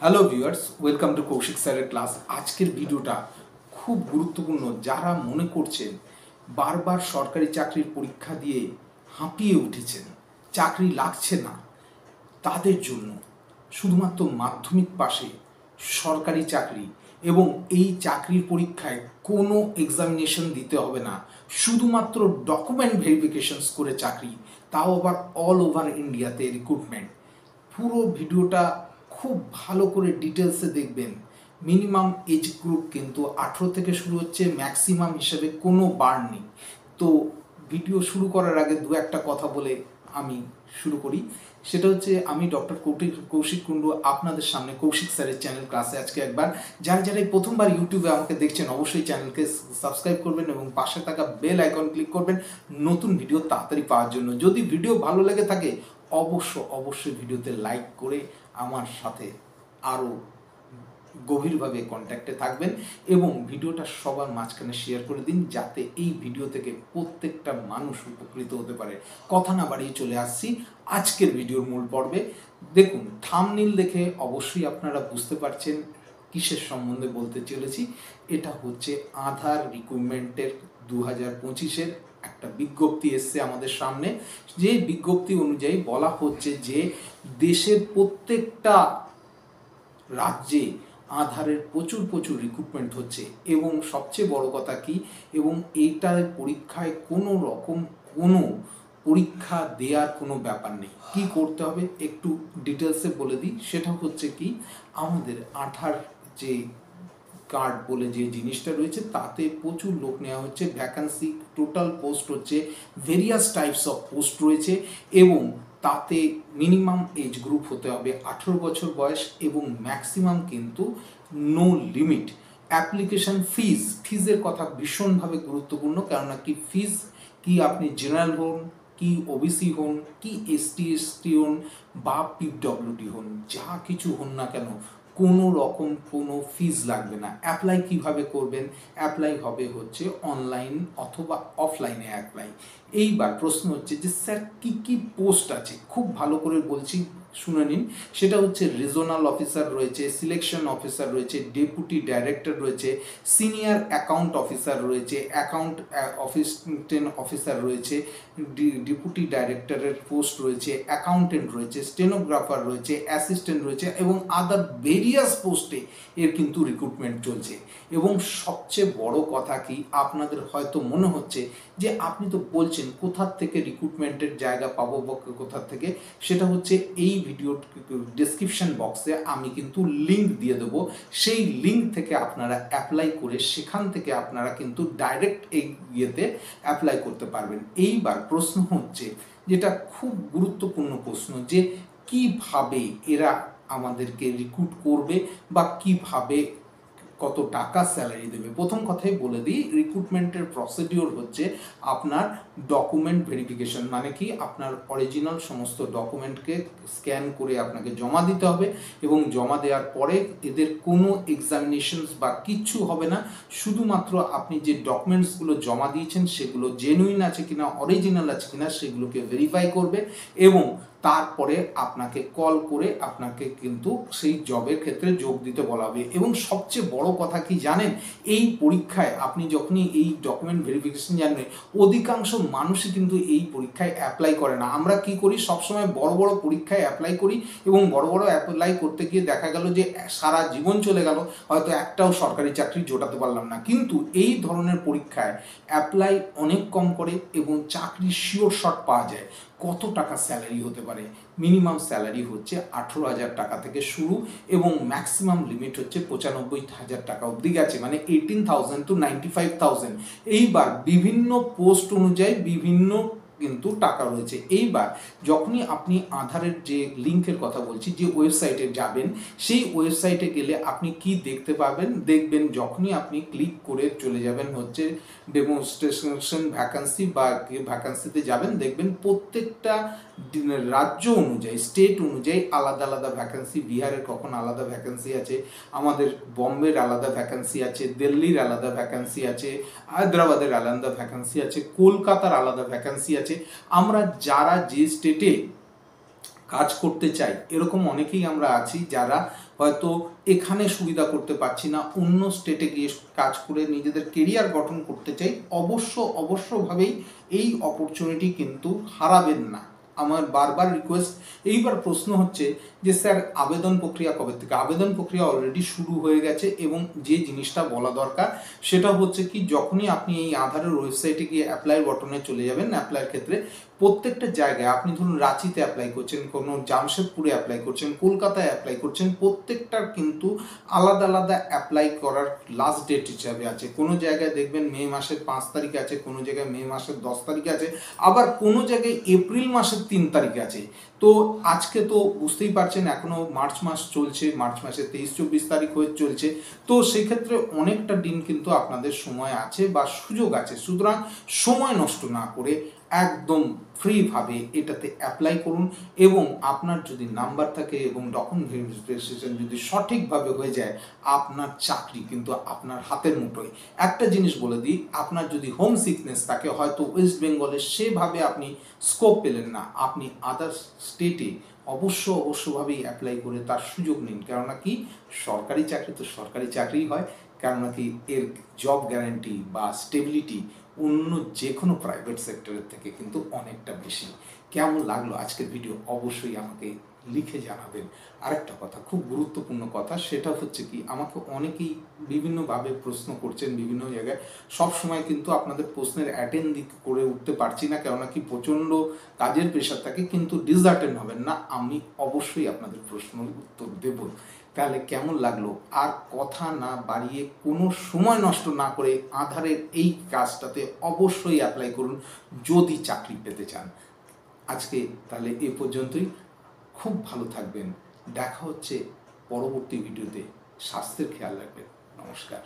Hello viewers, welcome to Koushik স্যারের class. আজকের ভিডিওটা খুব গুরুত্বপূর্ণ। যারা মনে করছেন বারবার সরকারি চাকরির পরীক্ষা দিয়ে হাঁপিয়ে উঠেছেন, চাকরি লাগছে না, তাদের জন্য শুধুমাত্র মাধ্যমিক পাশে সরকারি চাকরি এবং এই চাকরির পরীক্ষায় কোনো এক্সামিনেশন দিতে হবে না, শুধুমাত্র ডকুমেন্ট ভেরিফিকেশনস করে চাকরি, তাও আবার অল ওভার ইন্ডিয়াতে রিক্রুটমেন্ট। পুরো ভিডিওটা খুব ভালো করে ডিটেলসে দেখবেন। মিনিমাম এজ গ্রুপ কিন্তু 18 থেকে শুরু হচ্ছে, ম্যাক্সিমাম হিসেবে কোনো বার নেই। তো ভিডিও শুরু করার আগে দু একটা কথা বলে আমি শুরু করি। সেটা হচ্ছে, আমি ডক্টর কৌশিক কুণ্ডু আপনাদের সামনে কৌশিক স্যারের চ্যানেল ক্লাসে আজকে একবার যারা এই প্রথমবার ইউটিউবে আমাকে দেখছেন অবশ্যই চ্যানেলকে সাবস্ক্রাইব করবেন এবং পাশে থাকা বেল আইকন ক্লিক করবেন নতুন ভিডিও তাড়াতাড়ি পাওয়ার জন্য। যদি ভিডিও ভালো লেগে থাকে অবশ্যই ভিডিওতে লাইক করে আমার সাথে আরও গভীরভাবে কন্ট্যাক্টে থাকবেন এবং ভিডিওটা সবার মাঝখানে শেয়ার করে দিন, যাতে এই ভিডিও থেকে প্রত্যেকটা মানুষ উপকৃত হতে পারে। কথা না বাড়িয়ে চলে আসছি আজকের ভিডিওর মূল পর্বে। দেখুন, থাম্বনেইল দেখে অবশ্যই আপনারা বুঝতে পারছেন কিসের সম্বন্ধে বলতে চলেছি। এটা হচ্ছে আধার রিক্রুটমেন্টের 2025-এর একটা বিজ্ঞপ্তি এসছে আমাদের সামনে। যে বিজ্ঞপ্তি অনুযায়ী বলা হচ্ছে যে দেশের প্রত্যেকটা রাজ্যে আধারের প্রচুর রিক্রুটমেন্ট হচ্ছে এবং সবচেয়ে বড় কথা কি, এবং এইটার পরীক্ষায় কোনো রকম কোনো পরীক্ষা দেওয়ার কোনো ব্যাপার নেই। কি করতে হবে একটু ডিটেলসে বলে দিই। সেটা হচ্ছে কি, আমাদের আধার যে কার্ড বলে যে জিনিসটা রয়েছে তাতে প্রচুর লোক নেওয়া হচ্ছে, ভ্যাকান্সি টোটাল পোস্ট হচ্ছে, ভেরিয়াস টাইপস অফ পোস্ট রয়েছে এবং তাতে মিনিমাম এজ গ্রুপ হতে হবে 18 বছর বয়স এবং ম্যাক্সিমাম কিন্তু নো লিমিট। অ্যাপ্লিকেশন ফিজের কথা ভীষণভাবে গুরুত্বপূর্ণ, কেননা কি ফিজ কি আপনি জেনারেল হন, কি ওবিসি হন, কি এসটি হন বা পিডব্লিউডি হন, যা কিছু হন না কেন কোনো রকম কোনো ফিজ লাগবে না। অ্যাপ্লাই কিভাবে করবেন? অ্যাপ্লাই হবে হচ্ছে অনলাইন অথবা অফলাইনে অ্যাপ্লাই। এইবার প্রশ্ন হচ্ছে যে স্যার কি কি পোস্ট আছে, খুব ভালো করে বলছি শুনে নিন। সেটা হচ্ছে রিজনাল অফিসার রয়েছে, সিলেকশন অফিসার রয়েছে, ডেপুটি ডাইরেক্টর রয়েছে, সিনিয়র অ্যাকাউন্ট অফিসার রয়েছে, অ্যাকাউন্ট অফিসার রয়েছে, ডেপুটি ডাইরেক্টরের পোস্ট রয়েছে, অ্যাকাউন্টেন্ট রয়েছে, স্টেনোগ্রাফার রয়েছে, অ্যাসিস্ট্যান্ট রয়েছে এবং আদার ভেরিয়াস পোস্টে এর কিন্তু রিক্রুটমেন্ট চলছে। এবং সবচেয়ে বড় কথা কি, আপনাদের হয়তো মনে হচ্ছে যে আপনি তো বলছেন কোথার থেকে রিক্রুটমেন্টের জায়গা পাবো বা কোথার থেকে, সেটা হচ্ছে এই ভিডিও ডেসক্রিপশন বক্সে আমি কিন্তু লিঙ্ক দিয়ে দেবো। সেই লিঙ্ক থেকে আপনারা অ্যাপ্লাই করে সেখান থেকে আপনারা কিন্তু ডাইরেক্ট এই ইয়েতে অ্যাপ্লাই করতে পারবেন। এইবার প্রশ্ন হচ্ছে, যেটা খুব গুরুত্বপূর্ণ প্রশ্ন, যে কিভাবে এরা আমাদেরকে রিক্রুট করবে বা কিভাবে কত টাকা স্যালারি দেবে। প্রথম কথাই বলে দিই, রিক্রুটমেন্টের প্রসিডিওর হচ্ছে আপনার ডকুমেন্ট ভেরিফিকেশন, মানে কি আপনার অরিজিনাল সমস্ত ডকুমেন্টকে স্ক্যান করে আপনাকে জমা দিতে হবে এবং জমা দেওয়ার পরে এদের কোনো এক্সামিনেশনস বা কিচ্ছু হবে না। শুধুমাত্র আপনি যে ডকুমেন্টসগুলো জমা দিয়েছেন সেগুলো জেনুইন আছে কিনা, অরিজিনাল আছে কিনা সেগুলোকে ভেরিফাই করবে এবং তারপরে আপনাকে কল করে আপনাকে কিন্তু সেই জবের ক্ষেত্রে যোগ দিতে বলা হবে। এবং সবচেয়ে বড় কথা কি জানেন, এই পরীক্ষায় আপনি যখনই এই ডকুমেন্ট ভেরিফিকেশন জানবেন, অধিকাংশ মানুষই কিন্তু এই পরীক্ষায় অ্যাপ্লাই করে না। আমরা কি করি, সবসময় বড় বড় পরীক্ষায় অ্যাপ্লাই করি এবং বড় বড় অ্যাপ্লাই করতে গিয়ে দেখা গেল যে সারা জীবন চলে গেল, হয়তো একটাও সরকারি চাকরি জোটাতে পারলাম না। কিন্তু এই ধরনের পরীক্ষায় অ্যাপ্লাই অনেক কম করে এবং চাকরি শিওর শট পাওয়া যায়। কত টাকা স্যালারি হতে পারে? মিনিমাম স্যালারি হচ্ছে 18,000 টাকা থেকে শুরু এবং ম্যাক্সিমাম লিমিট হচ্ছে 95,000 টাকা অবধি গেছে, মানে 18,000 to 95,000। এইবার বিভিন্ন পোস্ট অনুযায়ী বিভিন্ন কিন্তু টাকা রয়েছে। এইবার যখনই আপনি আধারের যে লিঙ্কের কথা বলছি, যে ওয়েবসাইটে যাবেন, সেই ওয়েবসাইটে গেলে আপনি কি দেখতে পাবেন, দেখবেন যখনই আপনি ক্লিক করে চলে যাবেন হচ্ছে ডেমনস্ট্রেশন ভ্যাকান্সি বা ভ্যাকান্সিতে যাবেন, দেখবেন প্রত্যেকটা রাজ্য অনুযায়ী, স্টেট অনুযায়ী আলাদা আলাদা ভ্যাকান্সি। বিহারের কখন আলাদা ভ্যাকান্সি আছে, আমাদের বম্বের আলাদা ভ্যাকান্সি আছে, দিল্লির আলাদা ভ্যাকান্সি আছে, হায়দ্রাবাদের আলাদা ভ্যাকান্সি আছে, কলকাতার আলাদা ভ্যাকান্সি আছে। আমরা যারা যে স্টেটে কাজ করতে চাই, এরকম অনেকেই আমরা আছি যারা হয়তো এখানে সুবিধা করতে পারছি না, অন্য স্টেটে গিয়ে কাজ করে নিজেদের কেরিয়ার গঠন করতে চাই, অবশ্যভাবেই এই অপরচুনিটি কিন্তু হারাবেন না। আমার বারবার রিকোয়েস্ট। এইবার প্রশ্ন হচ্ছে যে স্যার আবেদন প্রক্রিয়া কবে থেকে? আবেদন প্রক্রিয়া অলরেডি শুরু হয়ে গেছে, এবং যে জিনিসটা বলা দরকার সেটা হচ্ছে কি, যখনই আপনি এই আধারের ওয়েবসাইটে গিয়ে অ্যাপ্লাই বটনে চলে যাবেন, অ্যাপ্লাইয়ের ক্ষেত্রে প্রত্যেকটা জায়গায় আপনি ধরুন রাঁচিতে অ্যাপ্লাই করছেন, কোনো জামশেদপুরে অ্যাপ্লাই করছেন, কলকাতায় অ্যাপ্লাই করছেন, প্রত্যেকটার কিন্তু আলাদা আলাদা অ্যাপ্লাই করার লাস্ট ডেট হিসাবে আছে। কোনো জায়গায় দেখবেন মে মাসের 5 তারিখে আছে, কোনো জায়গায় মে মাসের 10 তারিখে আছে, আবার কোনো জায়গায় এপ্রিল মাসের 3 তারিখে আছে। তো আজকে তো বুঝতেই পারছেন এখনো মার্চ মাস চলছে, মার্চ মাসের 23-24 তারিখ হয়ে চলছে। তো সেক্ষেত্রে অনেকটা দিন কিন্তু আপনাদের সময় আছে বা সুযোগ আছে। সুতরাং সময় নষ্ট না করে একদম ফ্রিভাবে এটাতে অ্যাপ্লাই করুন, এবং আপনার যদি নাম্বার থাকে এবং ডকুমেন্ট ভেরিফিকেশন যদি সঠিকভাবে হয়ে যায়, আপনার চাকরি কিন্তু আপনার হাতের মুঠোয়। একটা জিনিস বলে দিই, আপনার যদি হোম সিকনেস থাকে, হয়তো ওয়েস্ট বেঙ্গলে সেভাবে আপনি স্কোপ পেলেন না, আপনি আদার স্টেটে অবশ্যভাবেই অ্যাপ্লাই করে তার সুযোগ নিন। কেননা কি, সরকারি চাকরি তো সরকারি চাকরিই হয়, কেননা কি এর জব গ্যারান্টি বা স্টেবিলিটি অন্য যে কোনো প্রাইভেট সেক্টরের থেকে কিন্তু অনেকটা বেশি। কেমন লাগলো আজকের ভিডিও অবশ্যই আমাকে লিখে জানাবেন। আরেকটা কথা, খুব গুরুত্বপূর্ণ কথা, সেটা হচ্ছে কি, আমাকে অনেকেই বিভিন্নভাবে প্রশ্ন করছেন বিভিন্ন জায়গায়। সব সময় কিন্তু আপনাদের প্রশ্নের অ্যাটেন্ড করে উঠতে পারছি না, কেননা কি প্রচণ্ড কাজের প্রেশার থাকে, কিন্তু ডিসঅ্যাটেন্ড হবেন না, আমি অবশ্যই আপনাদের প্রশ্নের উত্তর দেব। তাহলে কেমন লাগলো? আর কথা না বাড়িয়ে, কোনো সময় নষ্ট না করে আধারের এই কাজটাতে অবশ্যই অ্যাপ্লাই করুন যদি চাকরি পেতে চান। আজকে তাহলে এ পর্যন্তই। খুব ভালো থাকবেন। দেখা হচ্ছে পরবর্তী ভিডিওতে। স্বাস্থ্যের খেয়াল রাখবেন। নমস্কার।